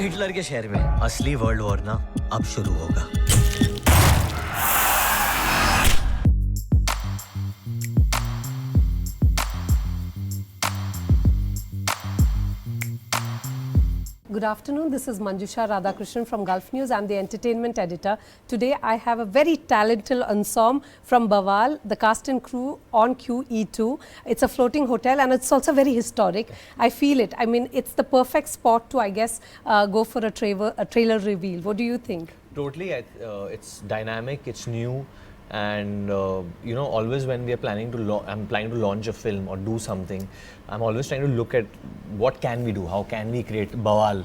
Hitler के शहर में असली वर्ल्ड वॉर ना अब शुरू होगा। Good afternoon, this is Manjusha Radhakrishnan from Gulf News. I'm the entertainment editor. Today I have a very talented ensemble from Bawaal, the cast and crew on QE2. It's a floating hotel and it's also very historic. I feel it. I mean, it's the perfect spot to, I guess, go for a trailer reveal. What do you think? Totally, it's dynamic, it's new, and you know, always when we are planning to I'm planning to launch a film or do something, I'm always trying to look at what can we do, how can we create Bawaal,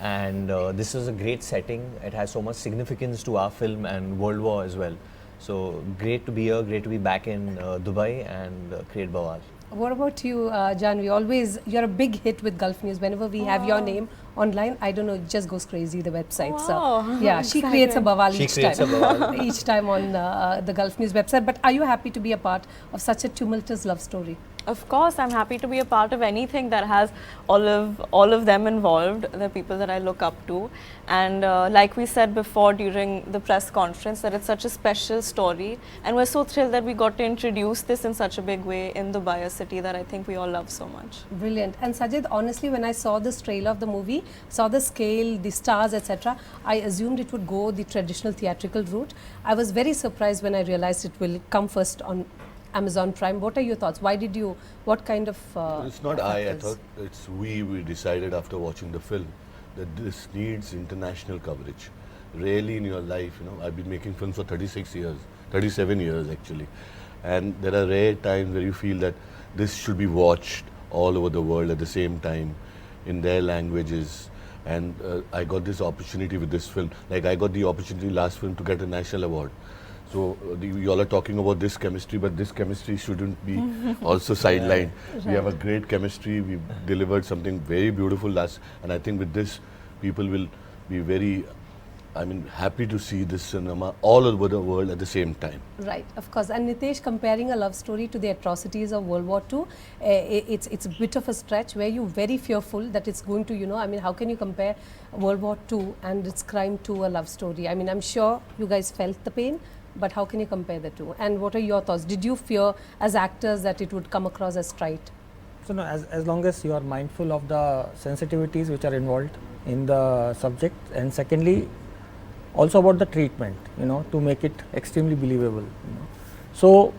and this is a great setting. It has so much significance to our film and World War as well. So great to be here, great to be back in Dubai and create Bawaal. What about you, Janhvi? Always, you're a big hit with Gulf News. Whenever we have your name online, I don't know, it just goes crazy, the website. So, yeah, she creates a Bawaal each time on the Gulf News website. But are you happy to be a part of such a tumultuous love story? Of course, I'm happy to be a part of anything that has all of them involved. They're people that I look up to, and like we said before during the press conference, that it's such a special story, and we're so thrilled that we got to introduce this in such a big way in Dubai, a city that I think we all love so much. Brilliant. And Sajid, honestly, when I saw this trailer of the movie, saw the scale, the stars, etc., I assumed it would go the traditional theatrical route. I was very surprised when I realized it will come first on Amazon Prime. What are your thoughts? Why did you, what kind of It's not I thought it's we decided after watching the film that this needs international coverage. Rarely in your life, you know, I've been making films for 36 years, 37 years actually. And there are rare times where you feel that this should be watched all over the world at the same time in their languages. And I got this opportunity with this film. Like I got the opportunity last film to get a national award. So you all are talking about this chemistry, but this chemistry shouldn't be also sidelined. Right. We have a great chemistry. We've delivered something very beautiful last, and I think with this, people will be very, happy to see this cinema all over the world at the same time. Right, of course. And Nitesh, comparing a love story to the atrocities of World War II, it's a bit of a stretch where you're very fearful that it's going to, you know, how can you compare World War II and its crime to a love story? I mean, I'm sure you guys felt the pain, but how can you compare the two? And what are your thoughts? Did you fear as actors that it would come across as trite? So no, as long as you are mindful of the sensitivities which are involved in the subject, and secondly, also about the treatment, you know, to make it extremely believable. You know. So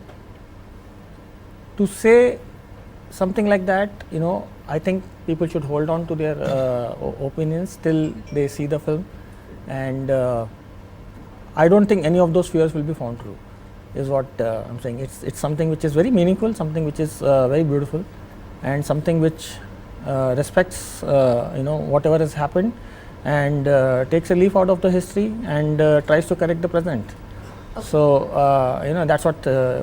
to say something like that, you know, I think people should hold on to their opinions till they see the film, and I don't think any of those fears will be found true, is what I'm saying. It's something which is very meaningful, something which is very beautiful, and something which respects you know, whatever has happened, and takes a leaf out of the history and tries to correct the present. Okay. So you know, that's what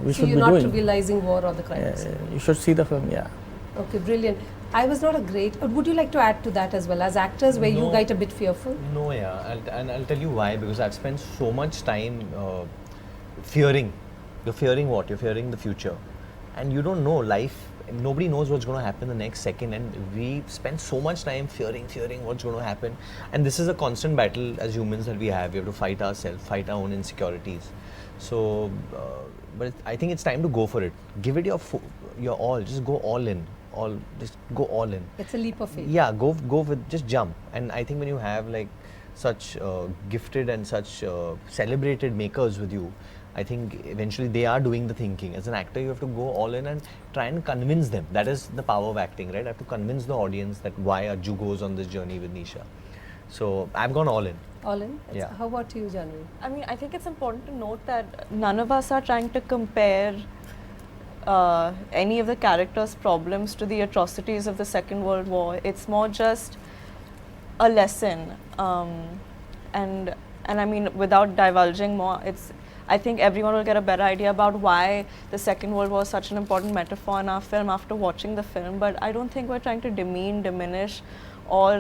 we should be doing. So you're not trivializing war or the crimes? You should see the film, yeah. Okay, brilliant. I was not a great, would you like to add to that as well, as actors, where you get a bit fearful? No, yeah, and I'll tell you why, because I've spent so much time fearing. You're fearing what? You're fearing the future. And you don't know life, nobody knows what's going to happen the next second, and we spend so much time fearing what's going to happen. And this is a constant battle as humans that we have to fight ourselves, fight our own insecurities. So, but I think it's time to go for it. Give it your all, just go all in. Just go all in. It's a leap of faith. Yeah, go with, just jump. And I think when you have like such gifted and such celebrated makers with you, I think eventually they are doing the thinking. As an actor, you have to go all in and try and convince them. That is the power of acting, right? I have to convince the audience that why Arju goes on this journey with Nisha. So I've gone all in. All in? Yeah. How about you, Janhvi? I mean, I think it's important to note that none of us are trying to compare any of the characters' problems to the atrocities of the Second World War. It's more just a lesson, and I mean, without divulging more, I think everyone will get a better idea about why the Second World War is such an important metaphor in our film after watching the film. But I don't think we're trying to demean, diminish, or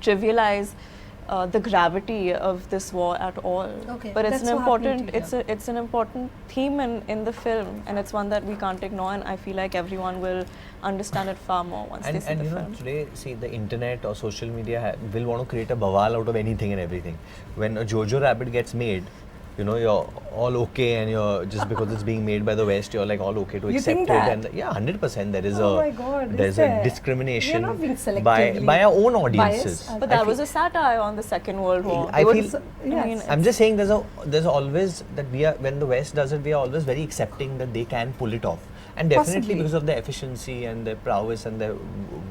trivialize the gravity of this war at all. Okay, But it's that's an so heartening important, to hear. it's an important theme in the film, and it's one that we can't ignore. And I feel like everyone will understand it far more once they see And the you know, film. today, see, the internet or social media will want to create a Bawaal out of anything and everything. When a Jojo Rabbit gets made, you know, you're all okay, and you're just because it's being made by the West, you're like all okay to You accept think it. that? And yeah, 100%. There is Oh my God, is there's there? a discrimination We are not being by selectively our own audiences. biased. But that was a satire on the Second World War. I They were feel- just- Yes. I mean, I'm just saying there's always that we are, when the West does it, we are always very accepting that they can pull it off. And definitely Possibly. because of their efficiency and their prowess and their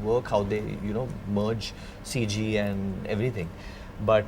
work, how they, you know, merge CG and everything. But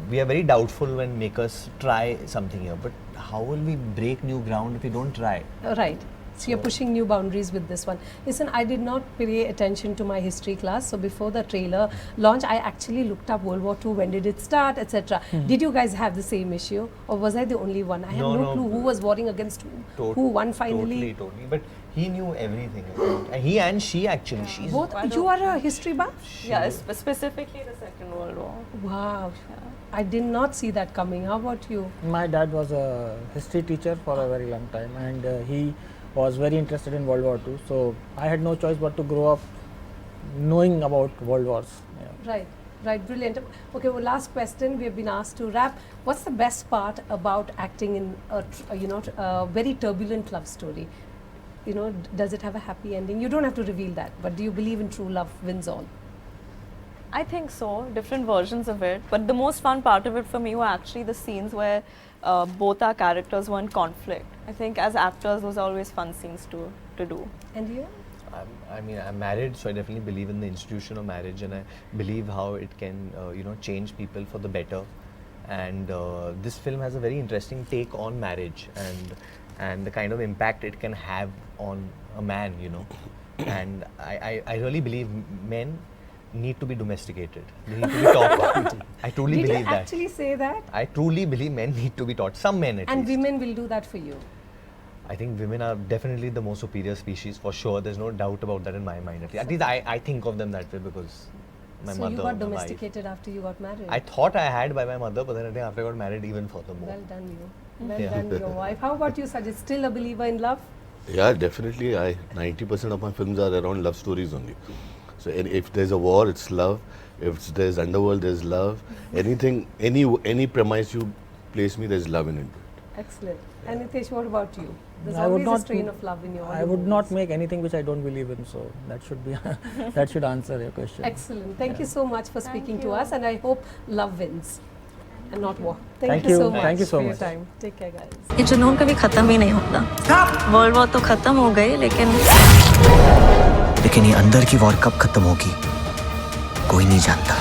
we are very doubtful when makers try something here. But how will we break new ground if we don't try? Right. So you're pushing new boundaries with this one. Listen, I did not pay attention to my history class. So before the trailer launch, I actually looked up World War II. When did it start, etc. Did you guys have the same issue, or was I the only one? I had no clue who was warring against who. Who won finally? Totally. But he knew everything. He and she actually. She's Both. I You don't- are a history buff. yeah, specifically the Second World War. Wow. I did not see that coming. How about you? My dad was a history teacher for a very long time, and he was very interested in World War II. So I had no choice but to grow up knowing about World Wars. Yeah. Right, brilliant. Okay, well, last question. We have been asked to wrap. What's the best part about acting in a very turbulent love story? You know, does it have a happy ending? You don't have to reveal that, but do you believe in true love wins all? I think so, different versions of it. But the most fun part of it for me were actually the scenes where both our characters were in conflict. I think as actors, those are always fun scenes to do. And you? I'm married, so I definitely believe in the institution of marriage, and I believe how it can, change people for the better. And this film has a very interesting take on marriage and the kind of impact it can have on a man, you know. And I really believe men need to be domesticated. They need to be taught. I truly Did believe you that. actually say that? I truly believe men need to be taught. Some men at And least. women will do that for you. I think women are definitely the most superior species for sure. There's no doubt about that in my mind. At least I think of them that way because my So mother. you got my wife. domesticated after you got married. I thought I had by my mother, but then I think after I got married, even furthermore. Well done, you. Well Yeah. done, your wife. How about you, Sajid? Still a believer in love? Yeah, definitely. 90% of my films are around love stories only. So if there's a war, it's love. If there's underworld, there's love. Anything, any premise you place me, there's love in it. Excellent. And Nitesh, what about you? There's I would always a not strain of love in your I would not movies. make anything which I don't believe in, so that should be that should answer your question. Excellent. Thank you so much for speaking to you. us, and I hope love wins and not war. Thank you you. so much Thank you so for your much. time. Take care, guys. ये जुनून कभी खत्म ही नहीं होता। World war तो खत्म हो गई, लेकिन ये अंदर की वॉर कब खत्म होगी कोई नहीं जानता।